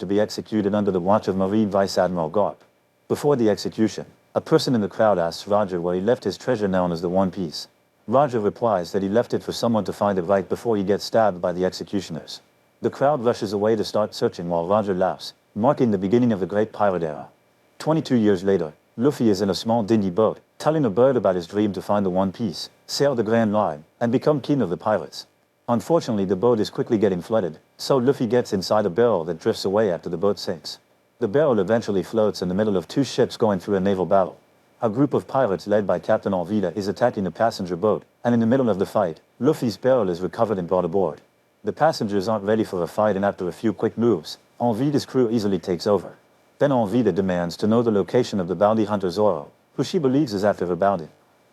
to be executed under the watch of Marine Vice Admiral Garp. Before the execution, a person in the crowd asks Roger where he left his treasure known as the One Piece. Roger replies that he left it for someone to find it right before he gets stabbed by the executioners. The crowd rushes away to start searching while Roger laughs, marking the beginning of the Great Pirate Era. 22 years later, Luffy is in a small dingy boat, telling a bird about his dream to find the One Piece, sail the Grand Line, and become king of the pirates. Unfortunately, the boat is quickly getting flooded, so Luffy gets inside a barrel that drifts away after the boat sinks. The barrel eventually floats in the middle of two ships going through a naval battle. A group of pirates led by Captain Alvida is attacking a passenger boat, and in the middle of the fight, Luffy's barrel is recovered and brought aboard. The passengers aren't ready for a fight, and after a few quick moves, Alvida's crew easily takes over. Then Alvida demands to know the location of the bounty hunter Zoro, who she believes is after her bounty.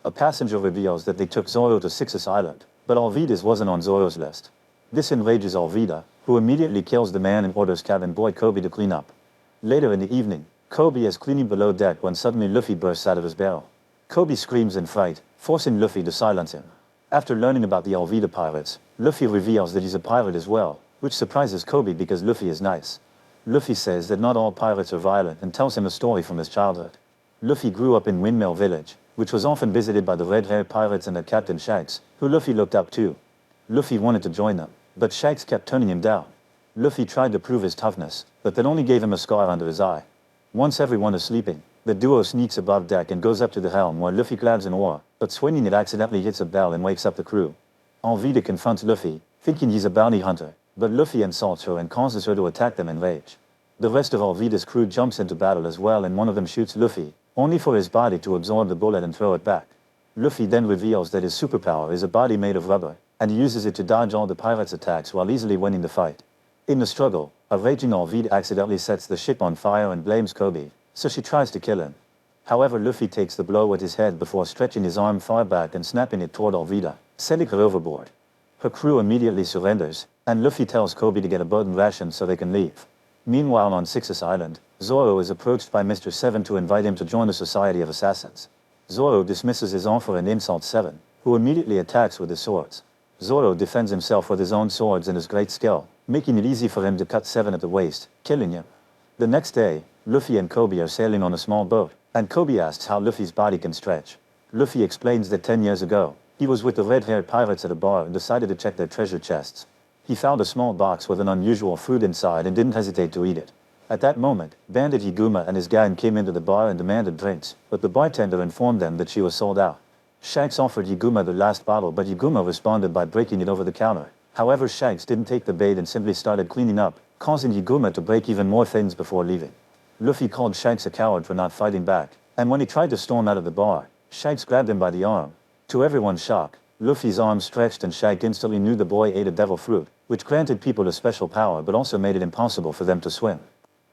A passenger reveals that they took Zoro to Sixus Island, but Alvida's wasn't on Zoro's list. This enrages Alvida, who immediately kills the man and orders cabin boy Kobe to clean up. Later in the evening, Kobe is cleaning below deck when suddenly Luffy bursts out of his barrel. Kobe screams in fright, forcing Luffy to silence him. After learning about the Alvida pirates, Luffy reveals that he's a pirate as well, which surprises Kobe because Luffy is nice. Luffy says that not all pirates are violent and tells him a story from his childhood. Luffy grew up in Windmill Village, which was often visited by the red-haired pirates and their captain Shanks, who Luffy looked up to. Luffy wanted to join them, but Shanks kept turning him down. Luffy tried to prove his toughness, but that only gave him a scar under his eye. Once everyone is sleeping, the duo sneaks above deck and goes up to the helm where Luffy grabs an oar, but swinging it accidentally hits a bell and wakes up the crew. Alvida confronts Luffy, thinking he's a bounty hunter, but Luffy insults her and causes her to attack them in rage. The rest of Alvida's crew jumps into battle as well, and one of them shoots Luffy, only for his body to absorb the bullet and throw it back. Luffy then reveals that his superpower is a body made of rubber, and he uses it to dodge all the pirates' attacks while easily winning the fight. In the struggle, a raging Alvida accidentally sets the ship on fire and blames Kobe, so she tries to kill him. However, Luffy takes the blow with his head before stretching his arm far back and snapping it toward Alvida, sending her overboard. Her crew immediately surrenders, and Luffy tells Kobe to get a boat and rations so they can leave. Meanwhile, on Sixus Island, Zoro is approached by Mr. Seven to invite him to join the Society of Assassins. Zoro dismisses his offer and insults Seven, who immediately attacks with his swords. Zoro defends himself with his own swords and his great skill, making it easy for him to cut Seven at the waist, killing him. The next day, Luffy and Kobe are sailing on a small boat, and Kobe asks how Luffy's body can stretch. Luffy explains that 10 years ago, he was with the red-haired pirates at a bar and decided to check their treasure chests. He found a small box with an unusual fruit inside and didn't hesitate to eat it. At that moment, Bandit Higuma and his gang came into the bar and demanded drinks, but the bartender informed them that she was sold out. Shanks offered Higuma the last bottle, but Higuma responded by breaking it over the counter. However, Shanks didn't take the bait and simply started cleaning up, causing Higuma to break even more things before leaving. Luffy called Shanks a coward for not fighting back, and when he tried to storm out of the bar, Shanks grabbed him by the arm. To everyone's shock, Luffy's arm stretched and Shanks instantly knew the boy ate a devil fruit, which granted people a special power but also made it impossible for them to swim.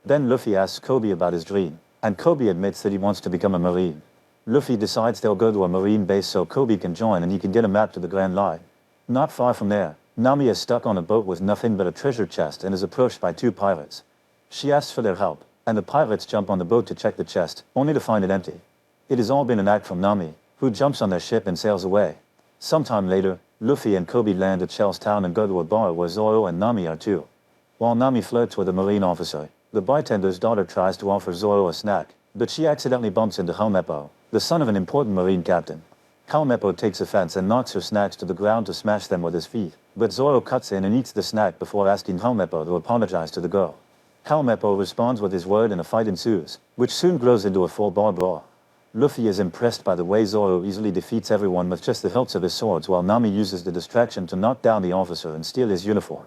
Then Luffy asks Kobe about his dream, and Kobe admits that he wants to become a Marine. Luffy decides they'll go to a Marine base so Kobe can join and he can get a map to the Grand Line. Not far from there, Nami is stuck on a boat with nothing but a treasure chest and is approached by two pirates. She asks for their help, and the pirates jump on the boat to check the chest, only to find it empty. It has all been an act from Nami, who jumps on their ship and sails away. Sometime later, Luffy and Kobe land at Shell's town and go to a bar where Zoro and Nami are too. While Nami flirts with a Marine officer, the bartender's daughter tries to offer Zoro a snack, but she accidentally bumps into Helmeppo, the son of an important Marine captain. Helmeppo takes offense and knocks her snacks to the ground to smash them with his feet, but Zoro cuts in and eats the snack before asking Helmeppo to apologize to the girl. Helmeppo responds with his word and a fight ensues, which soon grows into a full-bar brawl. Luffy is impressed by the way Zoro easily defeats everyone with just the hilts of his swords, while Nami uses the distraction to knock down the officer and steal his uniform.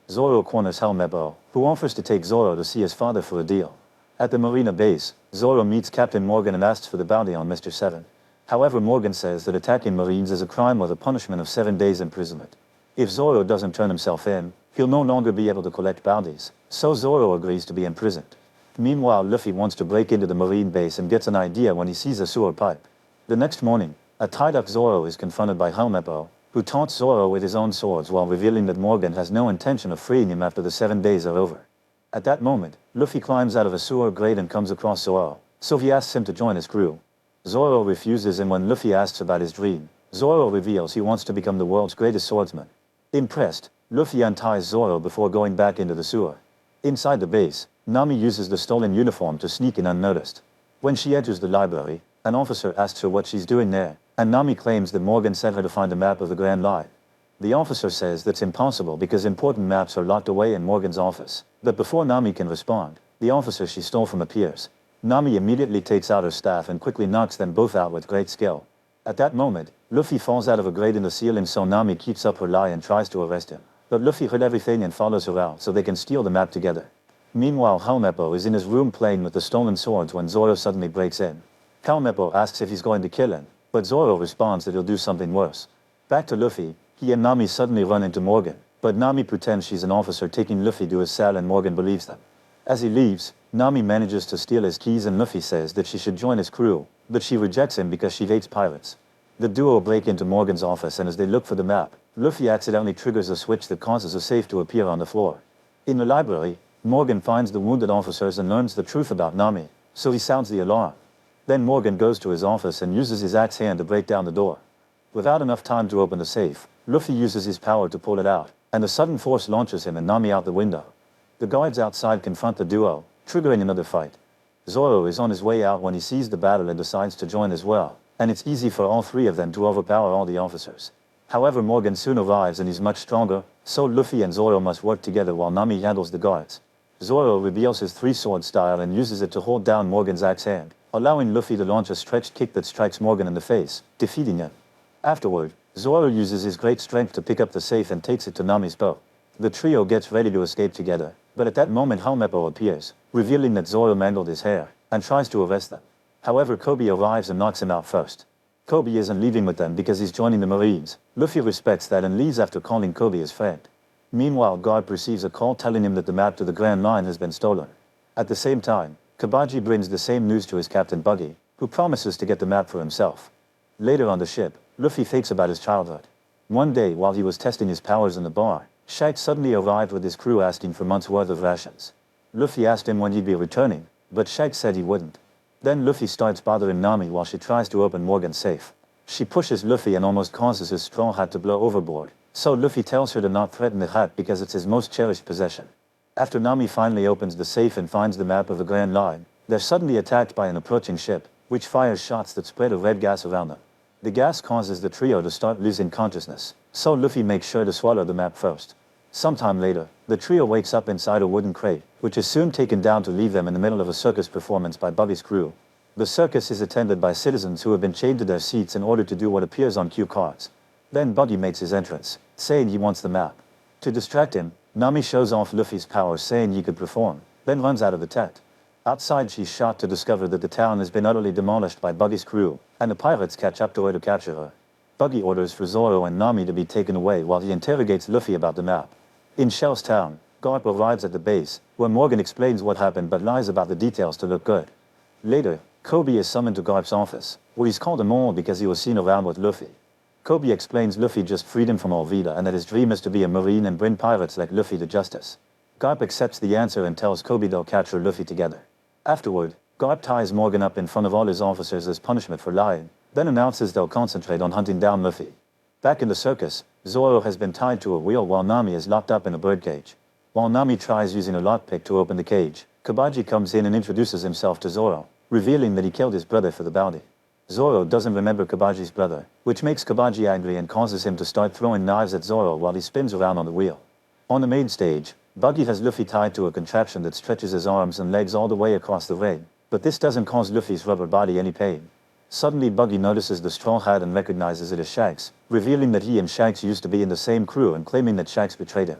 Zoro corners Helmeppo, who offers to take Zoro to see his father for a deal. At the Marina base, Zoro meets Captain Morgan and asks for the bounty on Mr. Seven. However, Morgan says that attacking Marines is a crime with a punishment of 7 days imprisonment. If Zoro doesn't turn himself in, he'll no longer be able to collect bounties, so Zoro agrees to be imprisoned. Meanwhile, Luffy wants to break into the Marine base and gets an idea when he sees a sewer pipe. The next morning, a tied-up Zoro is confronted by Helmeppo, who taunts Zoro with his own swords while revealing that Morgan has no intention of freeing him after the 7 days are over. At that moment, Luffy climbs out of a sewer grate and comes across Zoro, so he asks him to join his crew. Zoro refuses, and when Luffy asks about his dream, Zoro reveals he wants to become the world's greatest swordsman. Impressed, Luffy unties Zoro before going back into the sewer. Inside the base, Nami uses the stolen uniform to sneak in unnoticed. When she enters the library, an officer asks her what she's doing there, and Nami claims that Morgan sent her to find a map of the Grand Line. The officer says that's impossible because important maps are locked away in Morgan's office. But before Nami can respond, the officer she stole from appears. Nami immediately takes out her staff and quickly knocks them both out with great skill. At that moment, Luffy falls out of a grate in the ceiling, so Nami keeps up her lie and tries to arrest him. But Luffy heard everything and follows her out so they can steal the map together. Meanwhile, Helmeppo is in his room playing with the stolen swords when Zoro suddenly breaks in. Helmeppo asks if he's going to kill him, but Zoro responds that he'll do something worse. Back to Luffy, he and Nami suddenly run into Morgan, but Nami pretends she's an officer taking Luffy to his cell and Morgan believes them. As he leaves, Nami manages to steal his keys and Luffy says that she should join his crew, but she rejects him because she hates pirates. The duo break into Morgan's office and as they look for the map, Luffy accidentally triggers a switch that causes a safe to appear on the floor. In the library, Morgan finds the wounded officers and learns the truth about Nami, so he sounds the alarm. Then Morgan goes to his office and uses his axe hand to break down the door. Without enough time to open the safe, Luffy uses his power to pull it out, and a sudden force launches him and Nami out the window. The guards outside confront the duo, triggering another fight. Zoro is on his way out when he sees the battle and decides to join as well, and it's easy for all three of them to overpower all the officers. However, Morgan soon arrives and he's much stronger, so Luffy and Zoro must work together while Nami handles the guards. Zoro reveals his three-sword style and uses it to hold down Morgan's axe hand, allowing Luffy to launch a stretched kick that strikes Morgan in the face, defeating him. Afterward, Zoro uses his great strength to pick up the safe and takes it to Nami's boat. The trio gets ready to escape together, but at that moment Helmeppo appears, revealing that Zoro mangled his hair, and tries to arrest them. However, Kobe arrives and knocks him out first. Kobe isn't leaving with them because he's joining the Marines. Luffy respects that and leaves after calling Kobe his friend. Meanwhile, Garp receives a call telling him that the map to the Grand Line has been stolen. At the same time, Kabaji brings the same news to his captain Buggy, who promises to get the map for himself. Later on the ship, Luffy thinks about his childhood. One day, while he was testing his powers in the bar, Shanks suddenly arrived with his crew asking for months' worth of rations. Luffy asked him when he'd be returning, but Shanks said he wouldn't. Then Luffy starts bothering Nami while she tries to open Morgan's safe. She pushes Luffy and almost causes his straw hat to blow overboard, so Luffy tells her to not threaten the hat because it's his most cherished possession. After Nami finally opens the safe and finds the map of the Grand Line, they're suddenly attacked by an approaching ship, which fires shots that spread a red gas around them. The gas causes the trio to start losing consciousness, so Luffy makes sure to swallow the map first. Sometime later, the trio wakes up inside a wooden crate, which is soon taken down to leave them in the middle of a circus performance by Buggy's crew. The circus is attended by citizens who have been chained to their seats in order to do what appears on cue cards. Then Buggy makes his entrance, saying he wants the map. To distract him, Nami shows off Luffy's powers, saying he could perform, then runs out of the tent. Outside, she's shocked to discover that the town has been utterly demolished by Buggy's crew, and the pirates catch up to her to capture her. Buggy orders for Zoro and Nami to be taken away while he interrogates Luffy about the map. In Shell's town, Garp arrives at the base, where Morgan explains what happened but lies about the details to look good. Later, Kobe is summoned to Garp's office, where he's called a mole because he was seen around with Luffy. Kobe explains Luffy just freed him from Alvida and that his dream is to be a marine and bring pirates like Luffy to justice. Garp accepts the answer and tells Kobe they'll capture Luffy together. Afterward, Garp ties Morgan up in front of all his officers as punishment for lying, then announces they'll concentrate on hunting down Luffy. Back in the circus, Zoro has been tied to a wheel while Nami is locked up in a birdcage. While Nami tries using a lockpick to open the cage, Kabaji comes in and introduces himself to Zoro, revealing that he killed his brother for the bounty. Zoro doesn't remember Kabaji's brother, which makes Kabaji angry and causes him to start throwing knives at Zoro while he spins around on the wheel. On the main stage, Buggy has Luffy tied to a contraption that stretches his arms and legs all the way across the ring, but this doesn't cause Luffy's rubber body any pain. Suddenly Buggy notices the straw hat and recognizes it as Shanks, revealing that he and Shanks used to be in the same crew and claiming that Shanks betrayed him.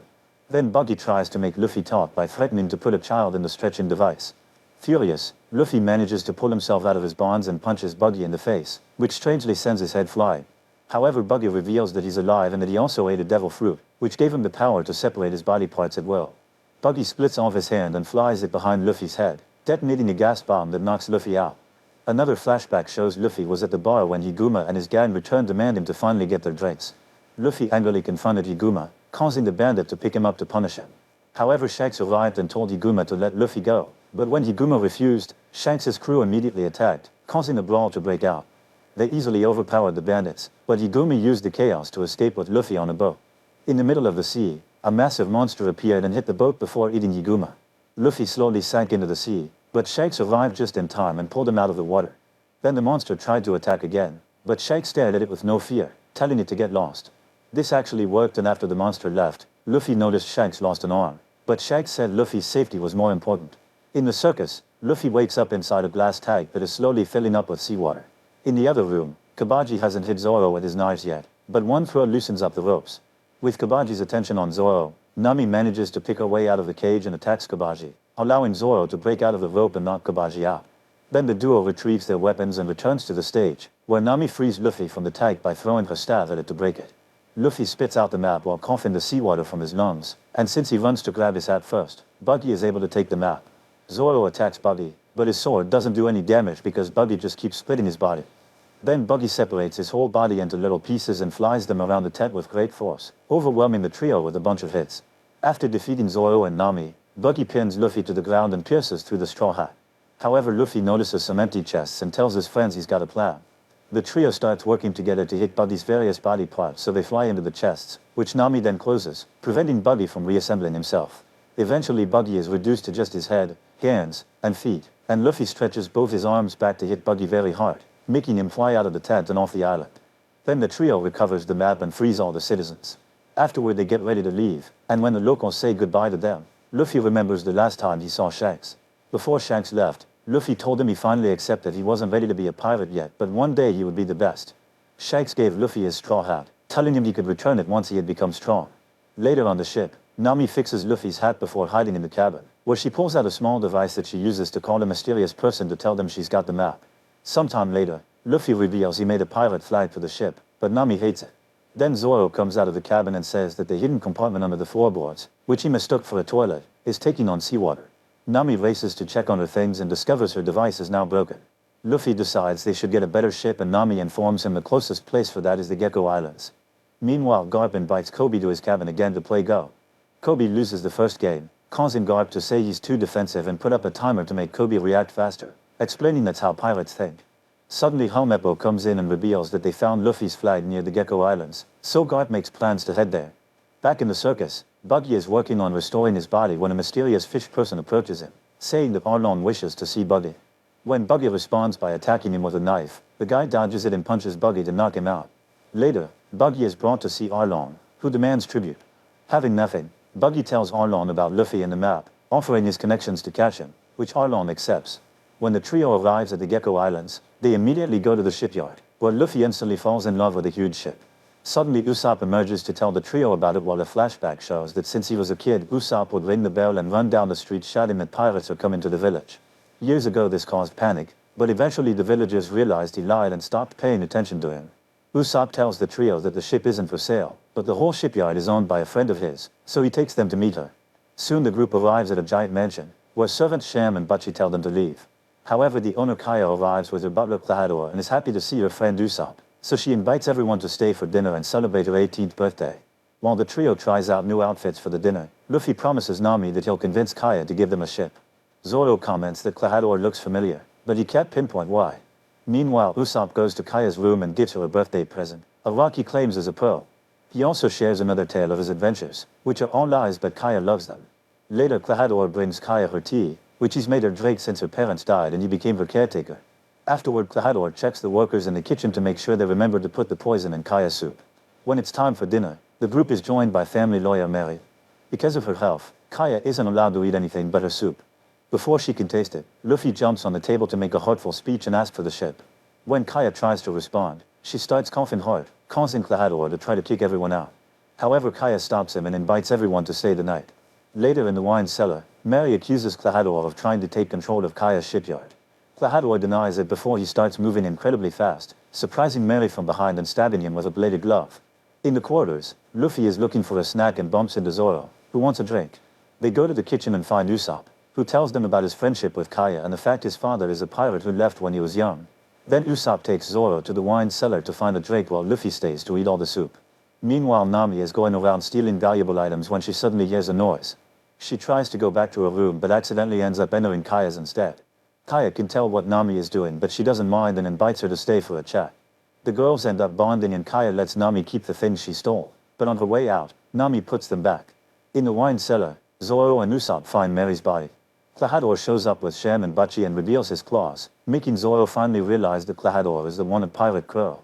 Then Buggy tries to make Luffy talk by threatening to put a child in the stretching device. Furious, Luffy manages to pull himself out of his bonds and punches Buggy in the face, which strangely sends his head flying. However, Buggy reveals that he's alive and that he also ate a devil fruit, which gave him the power to separate his body parts at will. Buggy splits off his hand and flies it behind Luffy's head, detonating a gas bomb that knocks Luffy out. Another flashback shows Luffy was at the bar when Higuma and his gang returned to demand him to finally get their drinks. Luffy angrily confronted Higuma, causing the bandit to pick him up to punish him. However, Shanks arrived and told Higuma to let Luffy go, but when Higuma refused, Shanks' crew immediately attacked, causing a brawl to break out. They easily overpowered the bandits, but Higuma used the chaos to escape with Luffy on a boat. In the middle of the sea, a massive monster appeared and hit the boat before eating Higuma. Luffy slowly sank into the sea, but Shanks arrived just in time and pulled him out of the water. Then the monster tried to attack again, but Shanks stared at it with no fear, telling it to get lost. This actually worked, and after the monster left, Luffy noticed Shanks lost an arm, but Shanks said Luffy's safety was more important. In the circus, Luffy wakes up inside a glass tank that is slowly filling up with seawater. In the other room, Kabaji hasn't hit Zoro with his knives yet, but one throw loosens up the ropes. With Kabaji's attention on Zoro, Nami manages to pick her way out of the cage and attacks Kabaji, allowing Zoro to break out of the rope and knock Kabaji out. Then the duo retrieves their weapons and returns to the stage, where Nami frees Luffy from the tank by throwing her staff at it to break it. Luffy spits out the map while coughing the seawater from his lungs, and since he runs to grab his hat first, Buggy is able to take the map. Zoro attacks Buggy, but his sword doesn't do any damage because Buggy just keeps splitting his body. Then Buggy separates his whole body into little pieces and flies them around the tent with great force, overwhelming the trio with a bunch of hits. After defeating Zoro and Nami, Buggy pins Luffy to the ground and pierces through the straw hat. However, Luffy notices some empty chests and tells his friends he's got a plan. The trio starts working together to hit Buggy's various body parts, so they fly into the chests, which Nami then closes, preventing Buggy from reassembling himself. Eventually Buggy is reduced to just his head, hands, and feet, and Luffy stretches both his arms back to hit Buggy very hard, making him fly out of the tent and off the island. Then the trio recovers the map and frees all the citizens. Afterward they get ready to leave, and when the locals say goodbye to them, Luffy remembers the last time he saw Shanks. Before Shanks left, Luffy told him he finally accepted he wasn't ready to be a pirate yet, but one day he would be the best. Shanks gave Luffy his straw hat, telling him he could return it once he had become strong. Later on the ship, Nami fixes Luffy's hat before hiding in the cabin, where she pulls out a small device that she uses to call a mysterious person to tell them she's got the map. Sometime later, Luffy reveals he made a pirate flag for the ship, but Nami hates it. Then Zoro comes out of the cabin and says that the hidden compartment under the floorboards, which he mistook for a toilet, is taking on seawater. Nami races to check on her things and discovers her device is now broken. Luffy decides they should get a better ship, and Nami informs him the closest place for that is the Gecko Islands. Meanwhile, Garp invites Kobe to his cabin again to play Go. Kobe loses the first game, causing Garp to say he's too defensive and put up a timer to make Kobe react faster, explaining that's how pirates think. Suddenly Helmeppo comes in and reveals that they found Luffy's flag near the Gecko Islands, so Garp makes plans to head there. Back in the circus, Buggy is working on restoring his body when a mysterious fish person approaches him, saying that Arlong wishes to see Buggy. When Buggy responds by attacking him with a knife, the guy dodges it and punches Buggy to knock him out. Later, Buggy is brought to see Arlong, who demands tribute. Having nothing, Buggy tells Arlong about Luffy and the map, offering his connections to catch him, which Arlong accepts. When the trio arrives at the Gecko Islands, they immediately go to the shipyard, where Luffy instantly falls in love with a huge ship. Suddenly Usopp emerges to tell the trio about it, while a flashback shows that since he was a kid, Usopp would ring the bell and run down the street shouting that pirates are coming to the village. Years ago this caused panic, but eventually the villagers realized he lied and stopped paying attention to him. Usopp tells the trio that the ship isn't for sale, but the whole shipyard is owned by a friend of his, so he takes them to meet her. Soon the group arrives at a giant mansion, where servants Sham and Butchie tell them to leave. However, the owner Kaya arrives with her butler Klahadore and is happy to see her friend Usopp, so she invites everyone to stay for dinner and celebrate her 18th birthday. While the trio tries out new outfits for the dinner, Luffy promises Nami that he'll convince Kaya to give them a ship. Zoro comments that Klahadore looks familiar, but he can't pinpoint why. Meanwhile, Usopp goes to Kaya's room and gives her a birthday present, a rock he claims is a pearl. He also shares another tale of his adventures, which are all lies, but Kaya loves them. Later, Klahadore brings Kaya her tea, which he's made her drink since her parents died and he became her caretaker. Afterward, Klahadore checks the workers in the kitchen to make sure they remember to put the poison in Kaya's soup. When it's time for dinner, the group is joined by family lawyer Mary. Because of her health, Kaya isn't allowed to eat anything but her soup. Before she can taste it, Luffy jumps on the table to make a hurtful speech and ask for the ship. When Kaya tries to respond, she starts coughing hard, causing Klahadore to try to kick everyone out. However, Kaya stops him and invites everyone to stay the night. Later in the wine cellar, Mary accuses Klahadore of trying to take control of Kaya's shipyard. Klahadore denies it before he starts moving incredibly fast, surprising Mary from behind and stabbing him with a bladed glove. In the quarters, Luffy is looking for a snack and bumps into Zoro, who wants a drink. They go to the kitchen and find Usopp, who tells them about his friendship with Kaya and the fact his father is a pirate who left when he was young. Then Usopp takes Zoro to the wine cellar to find a drink while Luffy stays to eat all the soup. Meanwhile, Nami is going around stealing valuable items when she suddenly hears a noise. She tries to go back to her room but accidentally ends up entering Kaya's instead. Kaya can tell what Nami is doing, but she doesn't mind and invites her to stay for a chat. The girls end up bonding and Kaya lets Nami keep the things she stole, but on her way out, Nami puts them back. In the wine cellar, Zoro and Usopp find Mary's body. Klahadore shows up with Sham and Butchie and reveals his claws, making Zoro finally realize that Klahadore is the wanted pirate Kuro.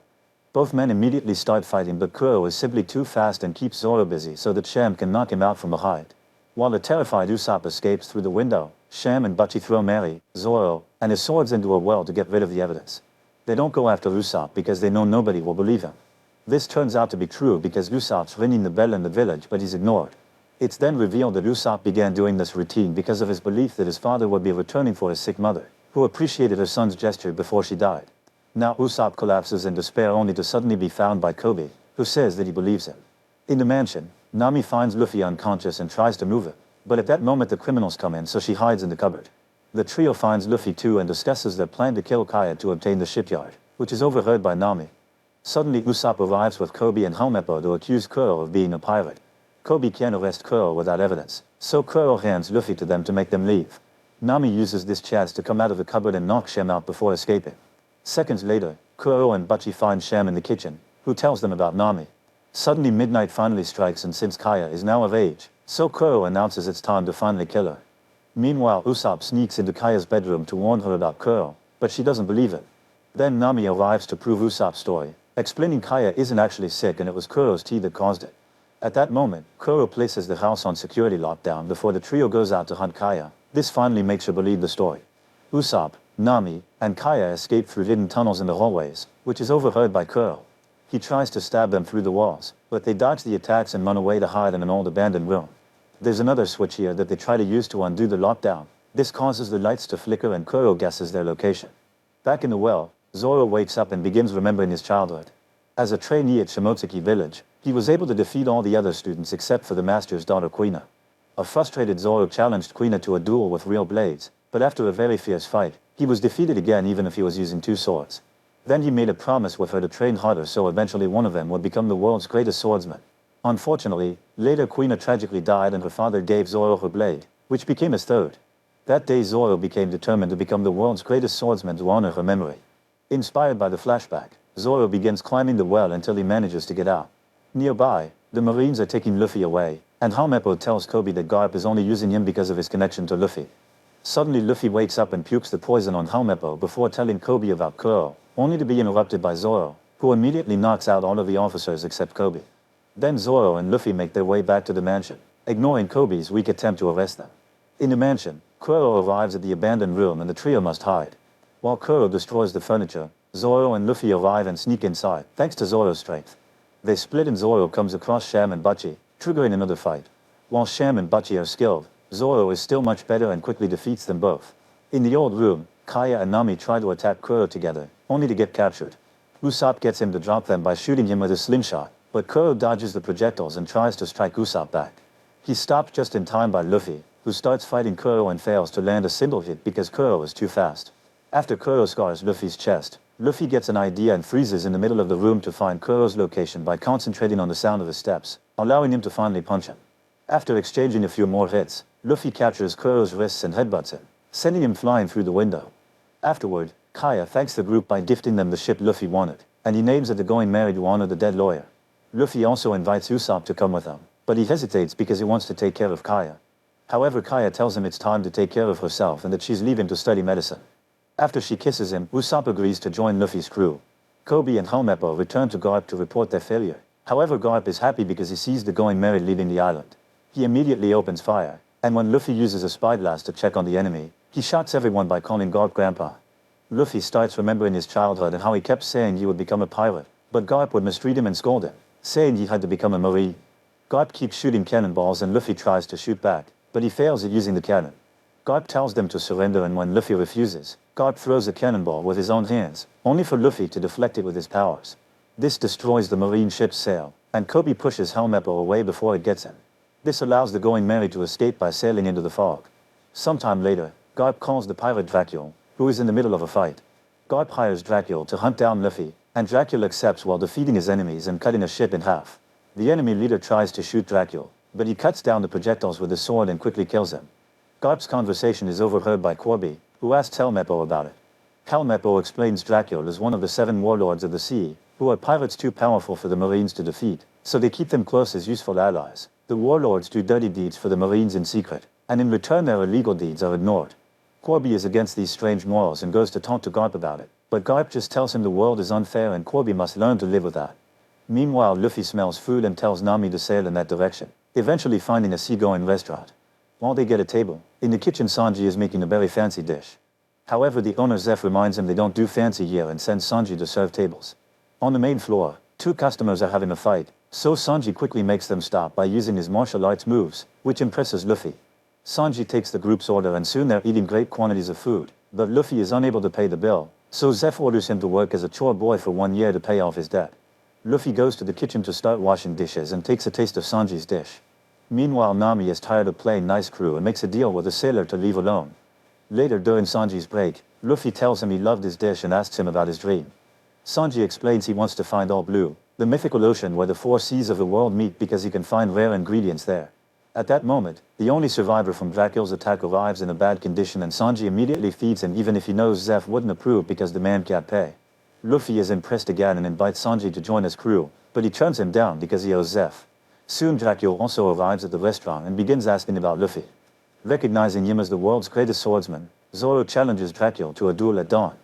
Both men immediately start fighting, but Kuro is simply too fast and keeps Zoro busy so that Sham can knock him out from behind. While the terrified Usopp escapes through the window, Sham and Butchie throw Mary, Zoro, and his swords into a well to get rid of the evidence. They don't go after Usopp because they know nobody will believe him. This turns out to be true because Usopp's ringing the bell in the village, but he's ignored. It's then revealed that Usopp began doing this routine because of his belief that his father would be returning for his sick mother, who appreciated her son's gesture before she died. Now Usopp collapses in despair only to suddenly be found by Kobe, who says that he believes him. In the mansion, Nami finds Luffy unconscious and tries to move him, but at that moment the criminals come in, so she hides in the cupboard. The trio finds Luffy too and discusses their plan to kill Kaya to obtain the shipyard, which is overheard by Nami. Suddenly Usopp arrives with Kobe and Helmeppo to accuse Kuro of being a pirate. Kobe can't arrest Kuro without evidence, so Kuro hands Luffy to them to make them leave. Nami uses this chance to come out of the cupboard and knock Sham out before escaping. Seconds later, Kuro and Butchie find Sham in the kitchen, who tells them about Nami. Suddenly midnight finally strikes, and since Kaya is now of age, so Kuro announces it's time to finally kill her. Meanwhile Usopp sneaks into Kaya's bedroom to warn her about Kuro, but she doesn't believe it. Then Nami arrives to prove Usopp's story, explaining Kaya isn't actually sick and it was Kuro's tea that caused it. At that moment, Kuro places the house on security lockdown before the trio goes out to hunt Kaya. This finally makes her believe the story. Usopp, Nami, and Kaya escape through hidden tunnels in the hallways, which is overheard by Kuro. He tries to stab them through the walls, but they dodge the attacks and run away to hide in an old abandoned room. There's another switch here that they try to use to undo the lockdown. This causes the lights to flicker and Kuro guesses their location. Back in the well, Zoro wakes up and begins remembering his childhood. As a trainee at Shimotsuki village, he was able to defeat all the other students except for the master's daughter Kuina. A frustrated Zoro challenged Kuina to a duel with real blades, but after a very fierce fight, he was defeated again even if he was using two swords. Then he made a promise with her to train harder so eventually one of them would become the world's greatest swordsman. Unfortunately, later Kuina tragically died and her father gave Zoro her blade, which became his third. That day Zoro became determined to become the world's greatest swordsman to honor her memory. Inspired by the flashback, Zoro begins climbing the well until he manages to get out. Nearby, the Marines are taking Luffy away, and Helmeppo tells Kobe that Garp is only using him because of his connection to Luffy. Suddenly Luffy wakes up and pukes the poison on Helmeppo before telling Kobe about Kuro, only to be interrupted by Zoro, who immediately knocks out all of the officers except Kobe. Then Zoro and Luffy make their way back to the mansion, ignoring Kobe's weak attempt to arrest them. In the mansion, Kuro arrives at the abandoned room and the trio must hide. While Kuro destroys the furniture, Zoro and Luffy arrive and sneak inside, thanks to Zoro's strength. They split and Zoro comes across Sham and Butchie, triggering another fight. While Sham and Butchie are skilled, Zoro is still much better and quickly defeats them both. In the old room, Kaya and Nami try to attack Kuro together, only to get captured. Usopp gets him to drop them by shooting him with a slingshot, but Kuro dodges the projectiles and tries to strike Usopp back. He's stopped just in time by Luffy, who starts fighting Kuro and fails to land a single hit because Kuro is too fast. After Kuro scars Luffy's chest, Luffy gets an idea and freezes in the middle of the room to find Kuro's location by concentrating on the sound of his steps, allowing him to finally punch him. After exchanging a few more hits, Luffy captures Kuro's wrists and headbutts him, sending him flying through the window. Afterward, Kaya thanks the group by gifting them the ship Luffy wanted, and he names it the Going Merry to honor the dead lawyer. Luffy also invites Usopp to come with him, but he hesitates because he wants to take care of Kaya. However, Kaya tells him it's time to take care of herself and that she's leaving to study medicine. After she kisses him, Usopp agrees to join Luffy's crew. Kobe and Helmeppo return to Garp to report their failure. However, Garp is happy because he sees the Going Merry leaving the island. He immediately opens fire, and when Luffy uses a spyglass to check on the enemy, he shoots everyone by calling Garp Grandpa. Luffy starts remembering his childhood and how he kept saying he would become a pirate, but Garp would mistreat him and scold him, saying he had to become a Marine. Garp keeps shooting cannonballs and Luffy tries to shoot back, but he fails at using the cannon. Garp tells them to surrender, and when Luffy refuses, Garp throws a cannonball with his own hands, only for Luffy to deflect it with his powers. This destroys the Marine ship's sail, and Kobe pushes Helmeppo away before it gets him. This allows the Going Merry to escape by sailing into the fog. Sometime later, Garp calls the pirate Dracula, who is in the middle of a fight. Garp hires Dracula to hunt down Luffy, and Dracula accepts while defeating his enemies and cutting a ship in half. The enemy leader tries to shoot Dracula, but he cuts down the projectiles with his sword and quickly kills him. Garp's conversation is overheard by Corby, who asks Helmeppo about it. Helmeppo explains Dracula is one of the 7 warlords of the sea, who are pirates too powerful for the Marines to defeat, so they keep them close as useful allies. The warlords do dirty deeds for the Marines in secret, and in return their illegal deeds are ignored. Corby is against these strange morals and goes to talk to Garp about it, but Garp just tells him the world is unfair and Corby must learn to live with that. Meanwhile, Luffy smells food and tells Nami to sail in that direction, eventually finding a seagoing restaurant. While they get a table, in the kitchen Sanji is making a very fancy dish. However, the owner Zeph reminds him they don't do fancy here and sends Sanji to serve tables. On the main floor, two customers are having a fight, so Sanji quickly makes them stop by using his martial arts moves, which impresses Luffy. Sanji takes the group's order and soon they're eating great quantities of food, but Luffy is unable to pay the bill, so Zeph orders him to work as a chore boy for 1 year to pay off his debt. Luffy goes to the kitchen to start washing dishes and takes a taste of Sanji's dish. Meanwhile, Nami is tired of playing nice crew and makes a deal with a sailor to leave alone. Later during Sanji's break, Luffy tells him he loved his dish and asks him about his dream. Sanji explains he wants to find All Blue, the mythical ocean where the 4 seas of the world meet because he can find rare ingredients there. At that moment, the only survivor from Dracula's attack arrives in a bad condition and Sanji immediately feeds him even if he knows Zeph wouldn't approve because the man can't pay. Luffy is impressed again and invites Sanji to join his crew, but he turns him down because he owes Zeph. Soon Dracula also arrives at the restaurant and begins asking about Luffy. Recognizing him as the world's greatest swordsman, Zoro challenges Dracula to a duel at dawn.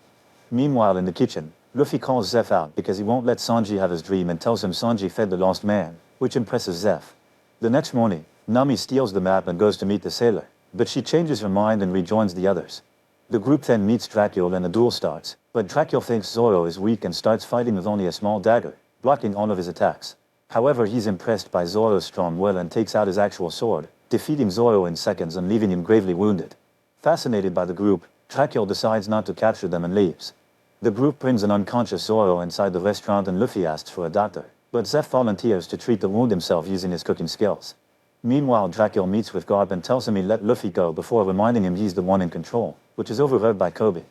Meanwhile in the kitchen, Luffy calls Zeph out because he won't let Sanji have his dream and tells him Sanji fed the lost man, which impresses Zeph. The next morning, Nami steals the map and goes to meet the sailor, but she changes her mind and rejoins the others. The group then meets Dracula and a duel starts, but Dracula thinks Zoro is weak and starts fighting with only a small dagger, blocking all of his attacks. However, he's impressed by Zoro's strong will and takes out his actual sword, defeating Zoro in seconds and leaving him gravely wounded. Fascinated by the group, Dracula decides not to capture them and leaves. The group brings an unconscious Zoro inside the restaurant and Luffy asks for a doctor, but Zeph volunteers to treat the wound himself using his cooking skills. Meanwhile, Dracula meets with Garp and tells him he let Luffy go before reminding him he's the one in control, which is overheard by Kobe.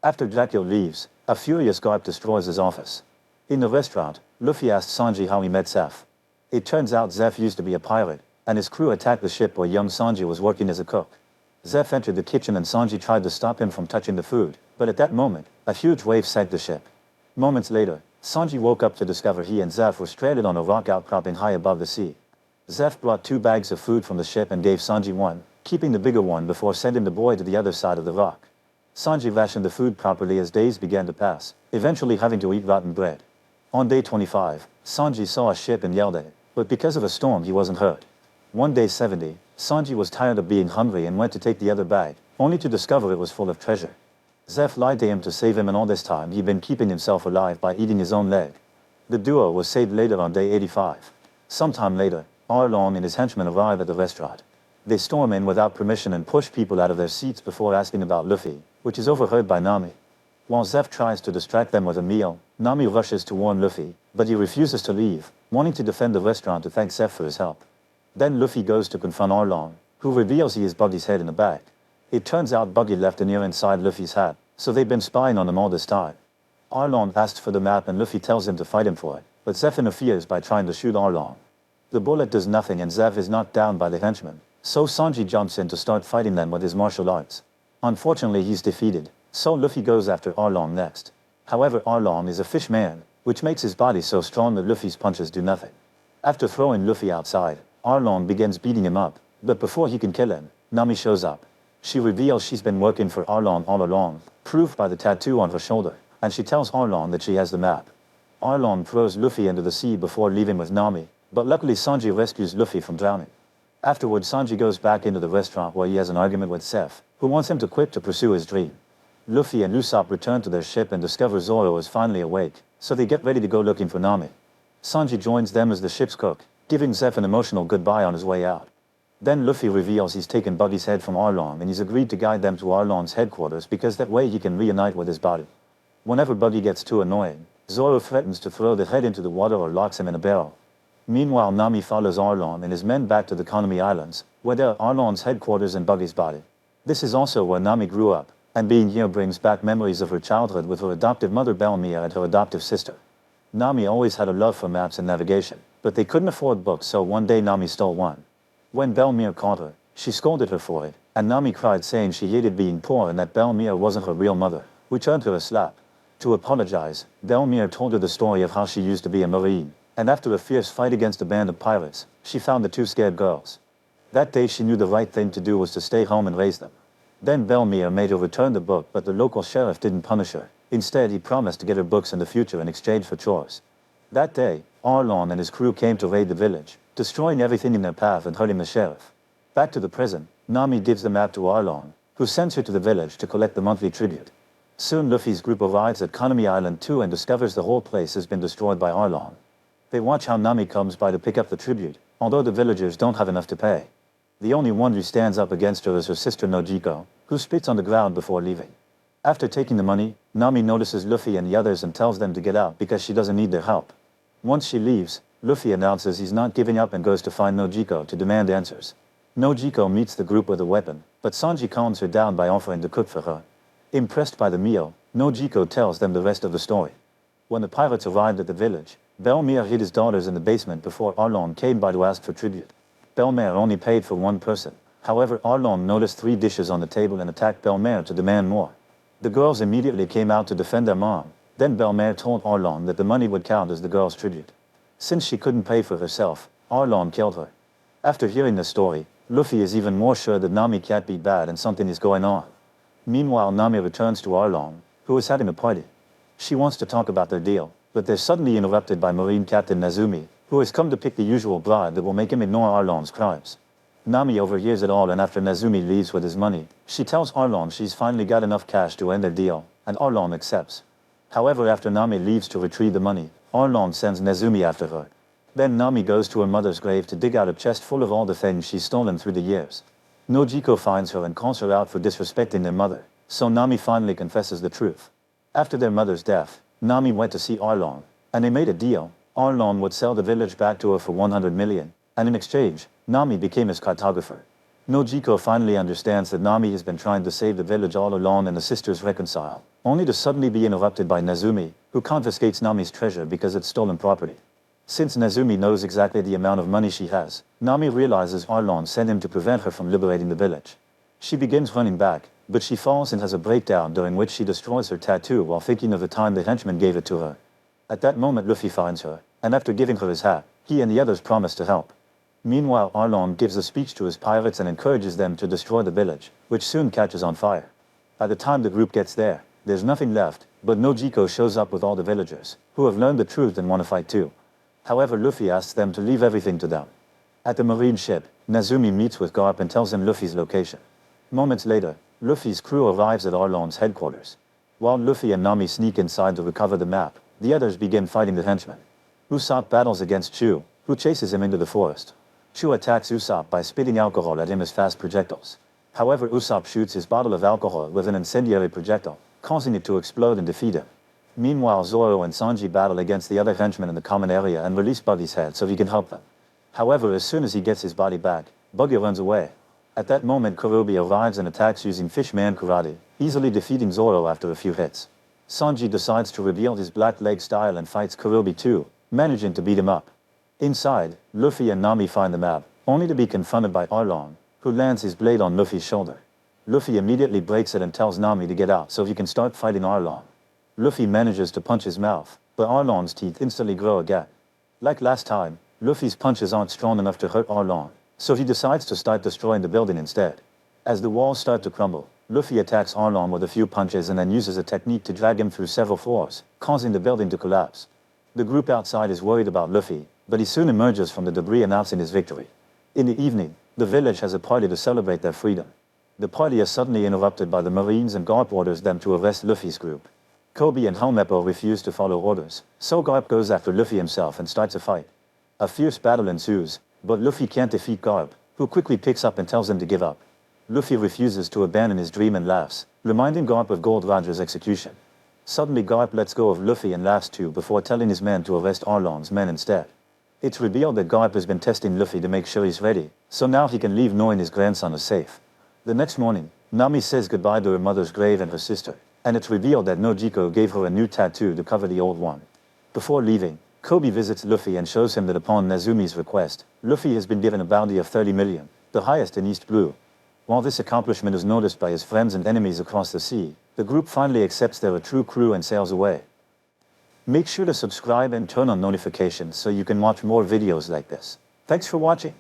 After Dracula leaves, a furious Garp destroys his office. In the restaurant, Luffy asks Sanji how he met Zeph. It turns out Zeph used to be a pirate, and his crew attacked the ship where young Sanji was working as a cook. Zeph entered the kitchen and Sanji tried to stop him from touching the food, but at that moment, a huge wave sank the ship. Moments later, Sanji woke up to discover he and Zeph were stranded on a rock outcropping high above the sea. Zeph brought 2 bags of food from the ship and gave Sanji one, keeping the bigger one before sending the boy to the other side of the rock. Sanji rationed the food properly as days began to pass, eventually having to eat rotten bread. On day 25, Sanji saw a ship and yelled at it, but because of a storm he wasn't hurt. One day 70, Sanji was tired of being hungry and went to take the other bag, only to discover it was full of treasure. Zeph lied to him to save him and all this time he'd been keeping himself alive by eating his own leg. The duo was saved later on day 85. Sometime later, Arlong and his henchmen arrive at the restaurant. They storm in without permission and push people out of their seats before asking about Luffy, which is overheard by Nami. While Zeph tries to distract them with a meal, Nami rushes to warn Luffy, but he refuses to leave, wanting to defend the restaurant to thank Zeph for his help. Then Luffy goes to confront Arlong, who reveals he is Buggy's head in a bag. It turns out Buggy left an ear inside Luffy's hat, so they've been spying on him all this time. Arlong asks for the map and Luffy tells him to fight him for it, but Zeph interferes by trying to shoot Arlong. The bullet does nothing and Zeph is knocked down by the henchmen, so Sanji jumps in to start fighting them with his martial arts. Unfortunately, he's defeated, so Luffy goes after Arlong next. However, Arlong is a fish man, which makes his body so strong that Luffy's punches do nothing. After throwing Luffy outside, Arlong begins beating him up, but before he can kill him, Nami shows up. She reveals she's been working for Arlong all along, proved by the tattoo on her shoulder, and she tells Arlong that she has the map. Arlong throws Luffy into the sea before leaving with Nami, but luckily Sanji rescues Luffy from drowning. Afterward, Sanji goes back into the restaurant where he has an argument with Zeph, who wants him to quit to pursue his dream. Luffy and Usopp return to their ship and discover Zoro is finally awake, so they get ready to go looking for Nami. Sanji joins them as the ship's cook, giving Zeph an emotional goodbye on his way out. Then Luffy reveals he's taken Buggy's head from Arlong and he's agreed to guide them to Arlong's headquarters because that way he can reunite with his body. Whenever Buggy gets too annoying, Zoro threatens to throw the head into the water or locks him in a barrel. Meanwhile, Nami follows Arlong and his men back to the Konami Islands, where there are Arlong's headquarters and Buggy's body. This is also where Nami grew up, and being here brings back memories of her childhood with her adoptive mother Belmere and her adoptive sister. Nami always had a love for maps and navigation, but they couldn't afford books, so one day Nami stole one. When Belmere caught her, she scolded her for it, and Nami cried saying she hated being poor and that Belmere wasn't her real mother, which earned her a slap. To apologize, Belmere told her the story of how she used to be a marine, and after a fierce fight against a band of pirates, she found the 2 scared girls. That day she knew the right thing to do was to stay home and raise them. Then Belmere made her return the book, but the local sheriff didn't punish her. Instead, he promised to get her books in the future in exchange for chores. That day, Arlon and his crew came to raid the village, destroying everything in their path and hurting the sheriff. Back to the prison, Nami gives the map to Arlon, who sends her to the village to collect the monthly tribute. Soon Luffy's group arrives at Konami Island 2 and discovers the whole place has been destroyed by Arlon. They watch how Nami comes by to pick up the tribute, although the villagers don't have enough to pay. The only one who stands up against her is her sister Nojiko, who spits on the ground before leaving. After taking the money, Nami notices Luffy and the others and tells them to get out because she doesn't need their help. Once she leaves, Luffy announces he's not giving up and goes to find Nojiko to demand answers. Nojiko meets the group with a weapon, but Sanji calms her down by offering to cook for her. Impressed by the meal, Nojiko tells them the rest of the story. When the pirates arrived at the village, Belmere hid his daughters in the basement before Arlon came by to ask for tribute. Belmere only paid for one person. However, Arlon noticed 3 dishes on the table and attacked Belmere to demand more. The girls immediately came out to defend their mom. Then Belmere told Arlon that the money would count as the girl's tribute. Since she couldn't pay for herself, Arlon killed her. After hearing the story, Luffy is even more sure that Nami can't be bad and something is going on. Meanwhile, Nami returns to Arlon, who is having a party. She wants to talk about their deal, but they're suddenly interrupted by Marine Captain Nezumi, who has come to pick the usual bribe that will make him ignore Arlon's crimes. Nami overhears it all, and after Nezumi leaves with his money, she tells Arlon she's finally got enough cash to end their deal, and Arlon accepts. However, after Nami leaves to retrieve the money, Arlon sends Nezumi after her. Then Nami goes to her mother's grave to dig out a chest full of all the things she's stolen through the years. Nojiko finds her and calls her out for disrespecting their mother, so Nami finally confesses the truth. After their mother's death, Nami went to see Arlon, and they made a deal. Arlon would sell the village back to her for 100 million, and in exchange, Nami became his cartographer. Nojiko finally understands that Nami has been trying to save the village all along and the sisters reconcile, only to suddenly be interrupted by Nezumi, who confiscates Nami's treasure because it's stolen property. Since Nezumi knows exactly the amount of money she has, Nami realizes Arlon sent him to prevent her from liberating the village. She begins running back, but she falls and has a breakdown during which she destroys her tattoo while thinking of the time the henchman gave it to her. At that moment Luffy finds her, and after giving her his hat, he and the others promise to help. Meanwhile, Arlon gives a speech to his pirates and encourages them to destroy the village, which soon catches on fire. By the time the group gets there, there's nothing left, but Nojiko shows up with all the villagers, who have learned the truth and want to fight too. However, Luffy asks them to leave everything to them. At the marine ship, Nezumi meets with Garp and tells him Luffy's location. Moments later, Luffy's crew arrives at Arlon's headquarters. While Luffy and Nami sneak inside to recover the map, the others begin fighting the henchmen. Usopp battles against Chu, who chases him into the forest. Chu attacks Usopp by spitting alcohol at him as fast projectiles. However, Usopp shoots his bottle of alcohol with an incendiary projectile, causing it to explode and defeat him. Meanwhile, Zoro and Sanji battle against the other henchmen in the common area and release Buggy's head so he can help them. However, as soon as he gets his body back, Buggy runs away. At that moment, Kurobi arrives and attacks using Fishman Karate, easily defeating Zoro after a few hits. Sanji decides to reveal his black leg style and fights Kurobi too, managing to beat him up. Inside, Luffy and Nami find the map, only to be confronted by Arlon, who lands his blade on Luffy's shoulder. Luffy immediately breaks it and tells Nami to get out so he can start fighting Arlon. Luffy manages to punch his mouth, but Arlon's teeth instantly grow again. Like last time, Luffy's punches aren't strong enough to hurt Arlon, so he decides to start destroying the building instead. As the walls start to crumble, Luffy attacks Arlon with a few punches and then uses a technique to drag him through several floors, causing the building to collapse. The group outside is worried about Luffy, but he soon emerges from the debris announcing his victory. In the evening, the village has a party to celebrate their freedom. The party is suddenly interrupted by the Marines and Garp orders them to arrest Luffy's group. Kobe and Helmeppo refuse to follow orders, so Garp goes after Luffy himself and starts a fight. A fierce battle ensues, but Luffy can't defeat Garp, who quickly picks up and tells him to give up. Luffy refuses to abandon his dream and laughs, reminding Garp of Gold Roger's execution. Suddenly Garp lets go of Luffy and laughs too before telling his men to arrest Arlon's men instead. It's revealed that Garp has been testing Luffy to make sure he's ready, so now he can leave knowing his grandson is safe. The next morning, Nami says goodbye to her mother's grave and her sister, and it's revealed that Nojiko gave her a new tattoo to cover the old one. Before leaving, Kobe visits Luffy and shows him that upon Nezumi's request, Luffy has been given a bounty of 30 million, the highest in East Blue. While this accomplishment is noticed by his friends and enemies across the sea, the group finally accepts they're a true crew and sails away. Make sure to subscribe and turn on notifications so you can watch more videos like this. Thanks for watching.